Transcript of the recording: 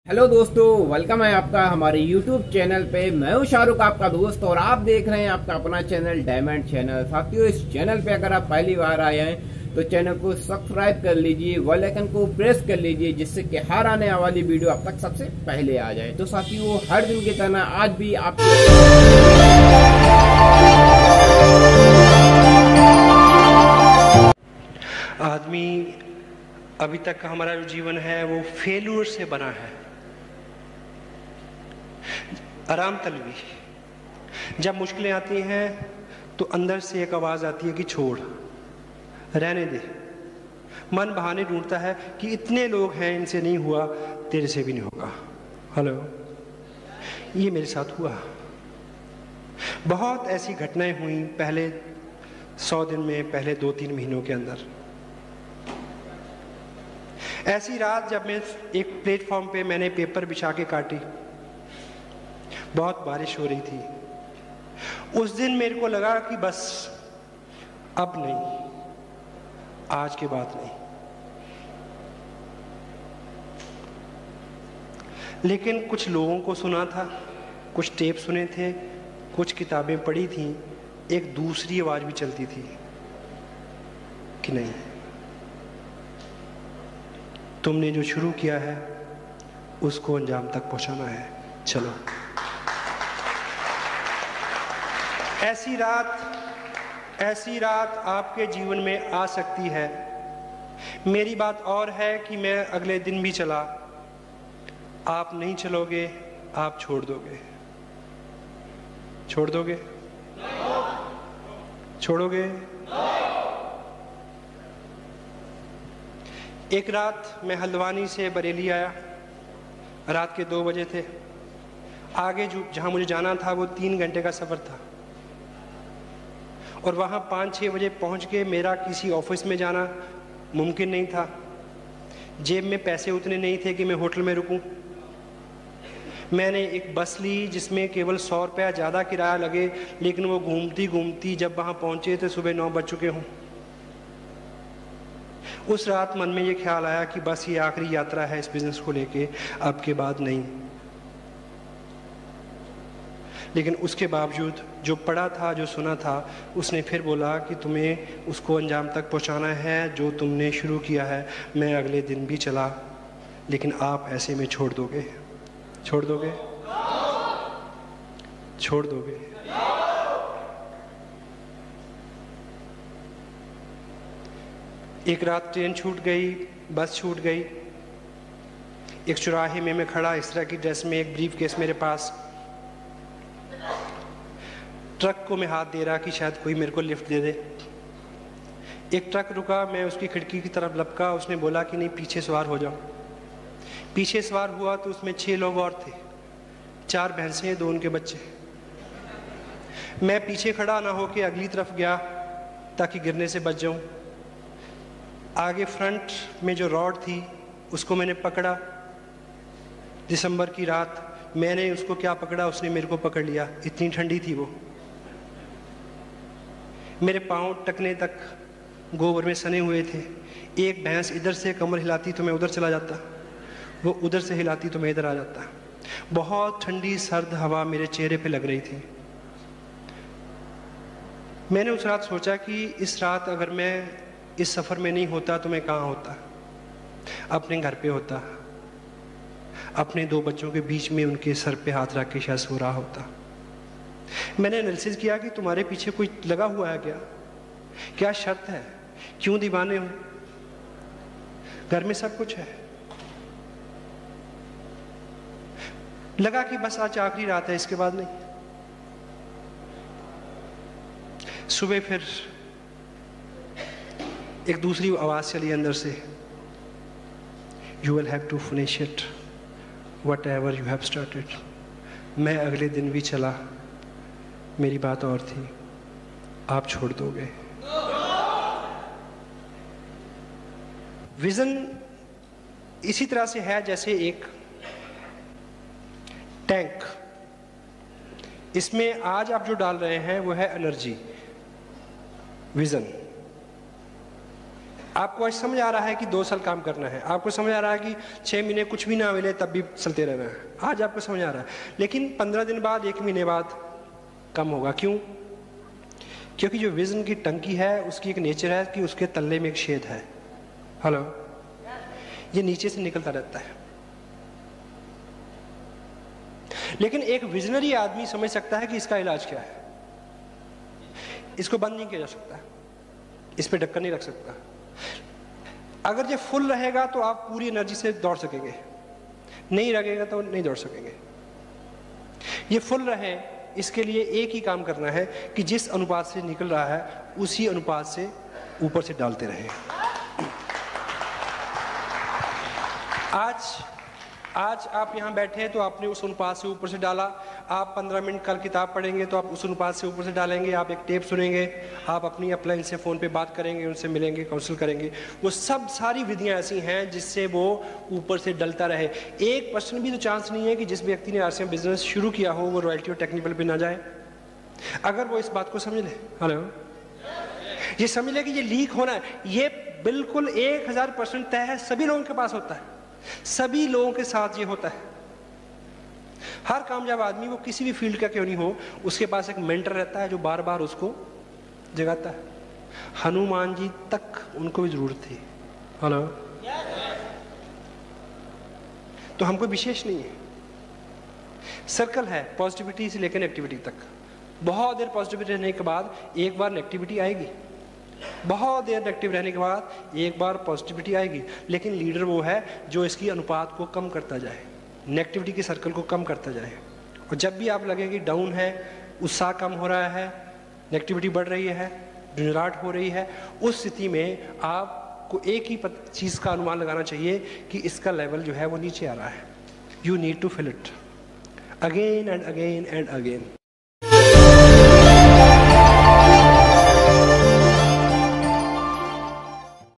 Hello दोस्तों, welcome है आपका हमारे यूट्यूब चैनल पे। मैं हूं शाहरुख, आपका दोस्त, और आप देख रहे हैं आपका अपना चैनल डायमंड चैनल। साथियों, इस चैनल पे अगर आप पहली बार आए हैं तो चैनल को सब्सक्राइब कर लीजिए, बेल आइकन को प्रेस कर लीजिए, जिससे कि हर आने वाली वीडियो आप तक सबसे पहले आ जाए। तो साथियों, हर दिन की तरह आज भी आप आदमी अभी तक का हमारा जो जीवन है वो फेल्यूर से बना है। आराम तलबी। जब मुश्किलें आती हैं तो अंदर से एक आवाज़ आती है कि छोड़, रहने दे। मन बहाने ढूंढता है कि इतने लोग हैं, इनसे नहीं हुआ, तेरे से भी नहीं होगा। हेलो, ये मेरे साथ हुआ। बहुत ऐसी घटनाएं हुई पहले 100 दिन में, पहले 2-3 महीनों के अंदर। ऐसी रात जब मैं एक प्लेटफॉर्म पे मैंने पेपर बिछा के काटी, बहुत बारिश हो रही थी। उस दिन मेरे को लगा कि बस अब नहीं, आज के बाद नहीं। लेकिन कुछ लोगों को सुना था, कुछ टेप सुने थे, कुछ किताबें पढ़ी थी, एक दूसरी आवाज भी चलती थी कि नहीं, तुमने जो शुरू किया है उसको अंजाम तक पहुंचाना है, चलो। ऐसी रात आपके जीवन में आ सकती है। मेरी बात और है कि मैं अगले दिन भी चला, आप नहीं चलोगे, आप छोड़ दोगे। छोड़ दोगे? छोड़ोगे? एक रात मैं हल्द्वानी से बरेली आया, रात के 2 बजे थे। आगे जहां मुझे जाना था वो 3 घंटे का सफ़र था, और वहां 5-6 बजे पहुंच के मेरा किसी ऑफिस में जाना मुमकिन नहीं था। जेब में पैसे उतने नहीं थे कि मैं होटल में रुकूं। मैंने एक बस ली जिसमें केवल 100 रुपया ज़्यादा किराया लगे, लेकिन वो घूमती घूमती जब वहां पहुंचे तो सुबह 9 बज चुके हों। उस रात मन में ये ख्याल आया कि बस ये आखिरी यात्रा है इस बिजनेस को लेके, अब के बाद नहीं। लेकिन उसके बावजूद जो पढ़ा था, जो सुना था, उसने फिर बोला कि तुम्हें उसको अंजाम तक पहुंचाना है जो तुमने शुरू किया है। मैं अगले दिन भी चला, लेकिन आप ऐसे में छोड़ दोगे? छोड़ दोगे? छोड़ दोगे? एक रात ट्रेन छूट गई, बस छूट गई। एक चौराहे में मैं खड़ा, इस तरह की ड्रेस में, एक ब्रीफ केस मेरे पास। ट्रक को मैं हाथ दे रहा कि शायद कोई मेरे को लिफ्ट दे दे। एक ट्रक रुका, मैं उसकी खिड़की की तरफ लपका। उसने बोला कि नहीं, पीछे सवार हो जाओ। पीछे सवार हुआ तो उसमें 6 लोग और थे, 4 भैंसें, 2 उनके बच्चे। मैं पीछे खड़ा ना होके अगली तरफ गया ताकि गिरने से बच जाऊं। आगे फ्रंट में जो रॉड थी उसको मैंने पकड़ा। दिसंबर की रात मैंने उसको क्या पकड़ा, उसने मेरे को पकड़ लिया। इतनी ठंडी थी वो। मेरे पांव टकने तक गोबर में सने हुए थे। एक भैंस इधर से कमर हिलाती तो मैं उधर चला जाता, वो उधर से हिलाती तो मैं इधर आ जाता। बहुत ठंडी सर्द हवा मेरे चेहरे पे लग रही थी। मैंने उस रात सोचा कि इस रात अगर मैं इस सफ़र में नहीं होता तो मैं कहाँ होता? अपने घर पे होता, अपने 2 बच्चों के बीच में उनके सर पे हाथ रख के शायद सो रहा होता। मैंने एनालिसिस किया कि तुम्हारे पीछे कोई लगा हुआ है क्या? क्या शर्त है? क्यों दीवाने हो? घर में सब कुछ है। लगा कि बस आज आखिरी रात है, इसके बाद नहीं। सुबह फिर एक दूसरी आवाज चली अंदर से, you will have to finish it whatever you have started. मैं अगले दिन भी चला, मेरी बात और थी, आप छोड़ दोगे? विजन इसी तरह से है जैसे एक टैंक। इसमें आज आप जो डाल रहे हैं वो है एनर्जी, विजन। आपको आज समझ आ रहा है कि 2 साल काम करना है, आपको समझ आ रहा है कि 6 महीने कुछ भी ना मिले तब भी चलते रहना है, आज आपको समझ आ रहा है। लेकिन 15 दिन बाद, 1 महीने बाद कम होगा। क्यों? क्योंकि जो विजन की टंकी है उसकी एक नेचर है कि उसके तल्ले में एक छेद है। हेलो, ये नीचे से निकलता रहता है। लेकिन एक विजनरी आदमी समझ सकता है कि इसका इलाज क्या है। इसको बंद नहीं किया जा सकता, इस पे ढक्कन नहीं रख सकता। अगर ये फुल रहेगा तो आप पूरी एनर्जी से दौड़ सकेंगे, नहीं रहेगा तो नहीं दौड़ सकेंगे। ये फुल रहे, इसके लिए एक ही काम करना है कि जिस अनुपात से निकल रहा है उसी अनुपात से ऊपर से डालते रहें। आज आप यहाँ बैठे हैं तो आपने उस अनुपात से ऊपर से डाला। आप 15 मिनट कल किताब पढ़ेंगे तो आप उस अनुपात से ऊपर से डालेंगे। आप एक टेप सुनेंगे, आप अपनी अपलाइन से फ़ोन पे बात करेंगे, उनसे मिलेंगे, काउंसिल करेंगे। वो सब सारी विधियाँ ऐसी हैं जिससे वो ऊपर से डलता रहे। 1% भी तो चांस नहीं है कि जिस व्यक्ति ने RCM बिजनेस शुरू किया हो वो रॉयल्टी और टेक्निकल पे ना जाए, अगर वो इस बात को समझ ले। हेलो, ये समझ ले कि ये लीक होना है, ये बिल्कुल 1000% तय है, सभी लोगों के पास होता है, सभी लोगों के साथ ये होता है। हर कामयाब आदमी, वो किसी भी फील्ड का क्यों नहीं हो, उसके पास एक मेंटर रहता है जो बार बार उसको जगाता है। हनुमान जी तक उनको भी जरूरत थी। हेलो, तो हमको विशेष नहीं है, सर्कल है पॉजिटिविटी से लेकर नेगेटिविटी तक। बहुत देर पॉजिटिव रहने के बाद एक बार नेगेटिविटी आएगी, बहुत देर नेगेटिव रहने के बाद एक बार पॉजिटिविटी आएगी। लेकिन लीडर वो है जो इसकी अनुपात को कम करता जाए, नेगेटिविटी के सर्कल को कम करता जाए। और जब भी आप लगे कि डाउन है, उत्साह कम हो रहा है, नेगेटिविटी बढ़ रही है, झुंझलाहट हो रही है, उस स्थिति में आपको एक ही चीज़ का अनुमान लगाना चाहिए कि इसका लेवल जो है वो नीचे आ रहा है। You need to fill it again and again and again.